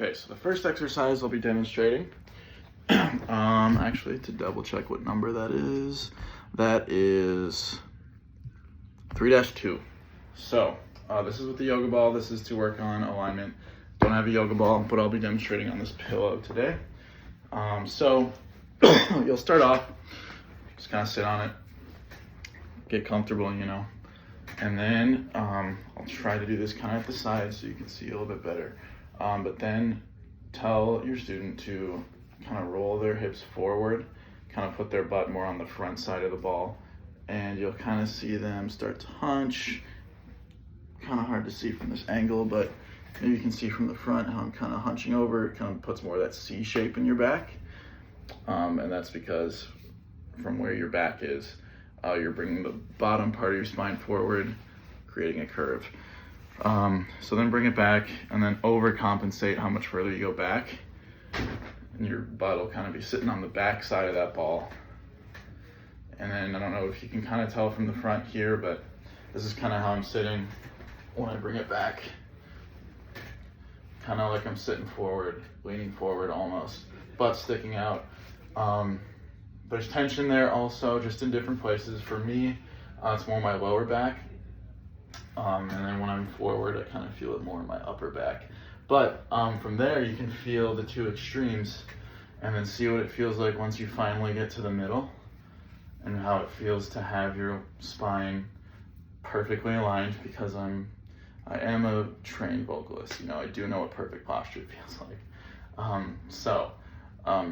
Okay, so the first exercise I'll be demonstrating, actually to double check what number that is 3-2. So this is with the yoga ball. This is to work on alignment. Don't have a yoga ball, but I'll be demonstrating on this pillow today. So you'll start off, just kind of sit on it, get comfortable, and then I'll try to do this kind of at the side so you can see a little bit better. But then tell your student to kind of roll their hips forward, kind of put their butt more on the front side of the ball, and you'll kind of see them start to hunch. Kind of hard to see from this angle, but maybe you can see from the front how I'm kind of hunching over. It kind of puts more of that C shape in your back, and that's because from where your back is, you're bringing the bottom part of your spine forward, creating a curve. So then bring it back and then overcompensate how much further you go back, and your butt will kind of be sitting on the back side of that ball. And then I don't know if you can kind of tell from the front here, but this is kind of how I'm sitting when I bring it back. Kind of like I'm sitting forward, leaning forward almost, butt sticking out. There's tension there also, just in different places. For me, it's more my lower back. And then when I'm forward, I kind of feel it more in my upper back. But from there, you can feel the two extremes and then see what it feels like once you finally get to the middle, and how it feels to have your spine perfectly aligned, because I am a trained vocalist. I do know what perfect posture feels like.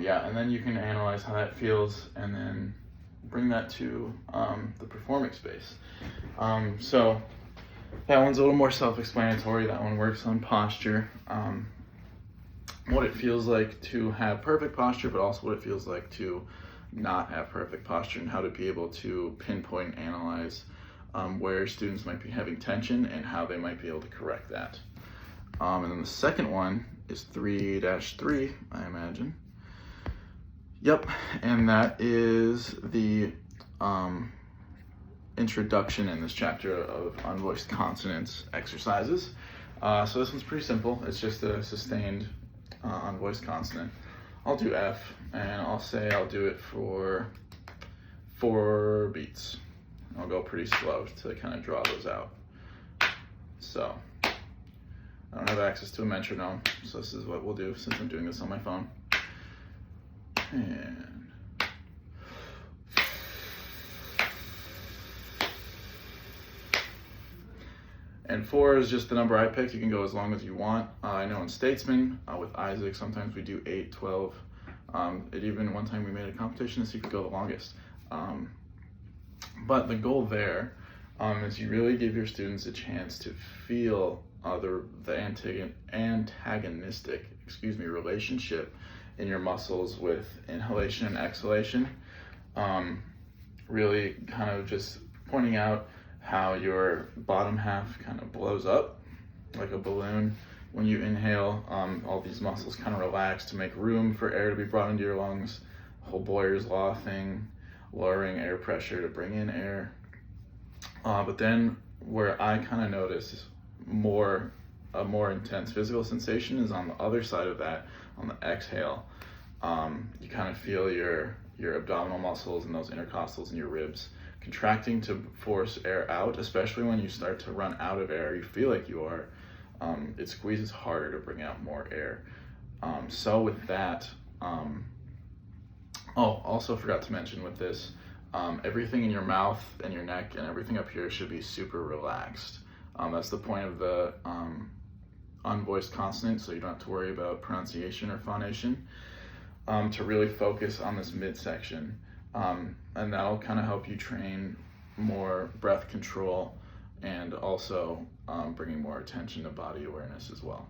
Yeah, and then you can analyze how that feels and then bring that to the performing space. So that one's a little more self-explanatory. That one works on posture, what it feels like to have perfect posture, but also what it feels like to not have perfect posture, and how to be able to pinpoint and analyze where students might be having tension and how they might be able to correct that. And then the second one is 3-3, I imagine. Yep, and that is the introduction in this chapter of unvoiced consonants exercises. So this one's pretty simple. It's just a sustained unvoiced consonant. I'll do F, and I'll say I'll do it for 4 beats. I'll go pretty slow to kind of draw those out. So I don't have access to a metronome, so this is what we'll do since I'm doing this on my phone. And 4 is just the number I picked. You can go as long as you want. I know in Statesman, with Isaac, sometimes we do 8, 12. Even one time we made a competition to see who could go the longest. But the goal there is you really give your students a chance to feel the antagonistic relationship in your muscles with inhalation and exhalation. Really kind of just pointing out how your bottom half kind of blows up like a balloon when you inhale. All these muscles kind of relax to make room for air to be brought into your lungs. Whole Boyer's Law thing, lowering air pressure to bring in air. But then where I kind of notice a more intense physical sensation is on the other side of that, on the exhale. You kind of feel your abdominal muscles and those intercostals in your ribs contracting to force air out, especially when you start to run out of air. You feel like you are. It squeezes harder to bring out more air. So with that, also forgot to mention with this, everything in your mouth and your neck and everything up here should be super relaxed. That's the point of the unvoiced consonant, so you don't have to worry about pronunciation or phonation, to really focus on this midsection. And that'll kind of help you train more breath control, and also bringing more attention to body awareness as well.